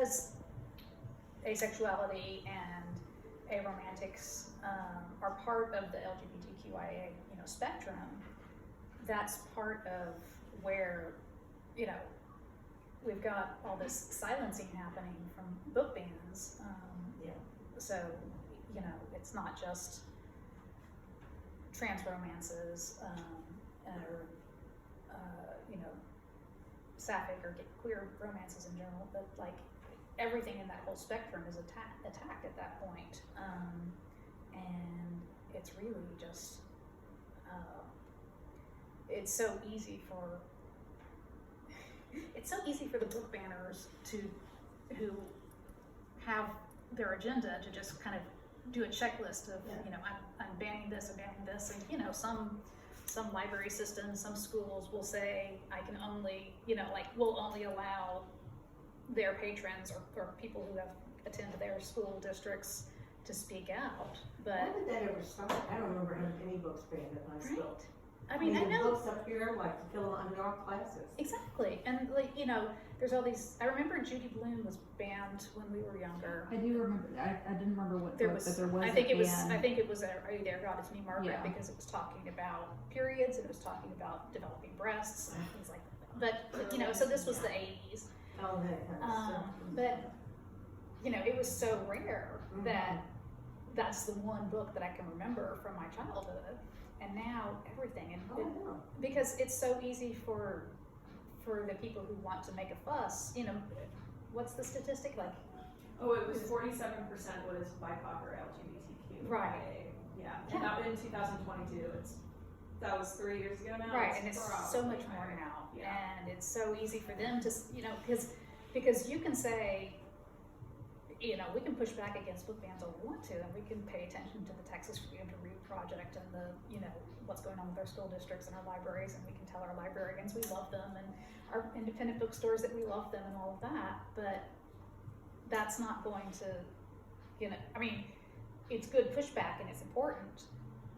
because asexuality and aromantics are part of the LGBTQIA, spectrum, that's part of where, we've got all this silencing happening from book bans. So, it's not just trans romances, or, sapphic or queer romances in general, but like everything in that whole spectrum is attacked at that point. And it's really just, it's so easy for the book banners who have their agenda to just kind of do a checklist of, I'm banning this, I'm banning this, and some library systems, some schools will say, I can only, will only allow their patrons or people who have attended their school districts to speak out. But how did that ever start? I don't remember having any books banned at my school. Right. I mean, I the know. Books up here, like to fill in our classes. Exactly. And there's all these, I remember Judy Blume was banned when we were younger. I do remember, I didn't remember what There book, was, but there was I think a it was, ban. I think it was Are You There, God, It's Me, Margaret, Yeah. because it was talking about periods, and it was talking about developing breasts and things like that. But so this was the 80s. Oh, that kind of stuff. But, it was so rare Mhm. that that's the one book that I can remember from my childhood. And now everything, and Oh, I know. because it's so easy for the people who want to make a fuss, what's the statistic, like? Oh, it was 47% was BIPOC or LGBTQ. Right. Yeah, Yeah. and that in 2022. That was 3 years ago now. Right, and it's so much more higher. now, Yeah. and it's so easy for them to, because you can say, we can push back against book bans all we want to, and we can pay attention to the Texas Freedom to Read Project and the, what's going on with our school districts and our libraries, and we can tell our librarians we love them, and our independent bookstores that we love them and all of that, but that's not going to, I mean, it's good pushback and it's important,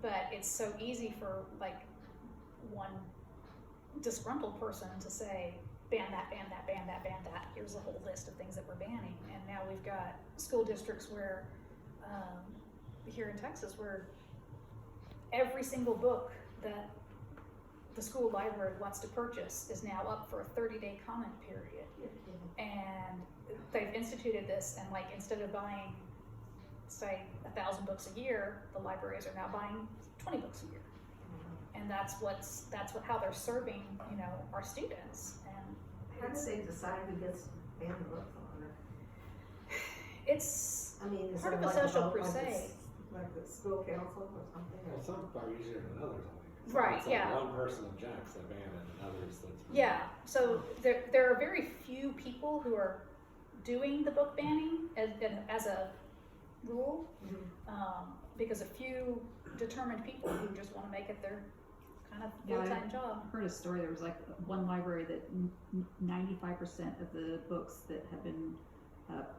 but it's so easy for like one disgruntled person to say, ban that, ban that, ban that, ban that. Here's a whole list of things that we're banning. And now we've got school districts where, here in Texas, where every single book that the school library wants to purchase is now up for a 30-day comment period. And they've instituted this, and like instead of buying, say, 1,000 books a year, the libraries are now buying 20 books a year. And that's how they're serving, our students. And How do they decide who gets banned books on it? it's I mean, is part there of a like social vote, crusade. like the school council or something? Well, some are easier than others, I think. Right, It's like yeah. one person objects, they ban it, and others that's. Yeah, so there are very few people who are doing the book banning as a rule, because a few determined people who just want to make it their kind of full-time job. I heard a story, there was like one library that 95% of the books that have been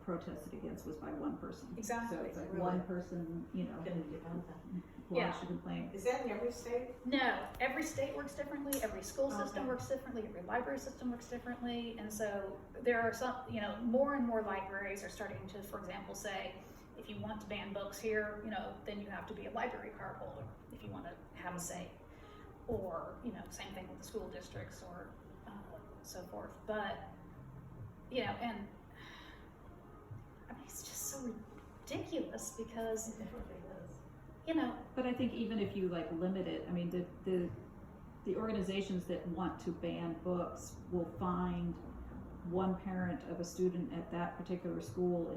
protested against was by one person. Exactly. So it's like Really? one person, Couldn't get on that. Yeah. should complain. Is that in every state? No, every state works differently, every school system Okay. works differently, every library system works differently, and so there are some, more and more libraries are starting to, for example, say, if you want to ban books here, then you have to be a library card holder if you want to have a say. Or, same thing with the school districts or so forth. But, and I mean, it's just so ridiculous because, But I think even if you like limit it, I mean, the organizations that want to ban books will find one parent of a student at that particular school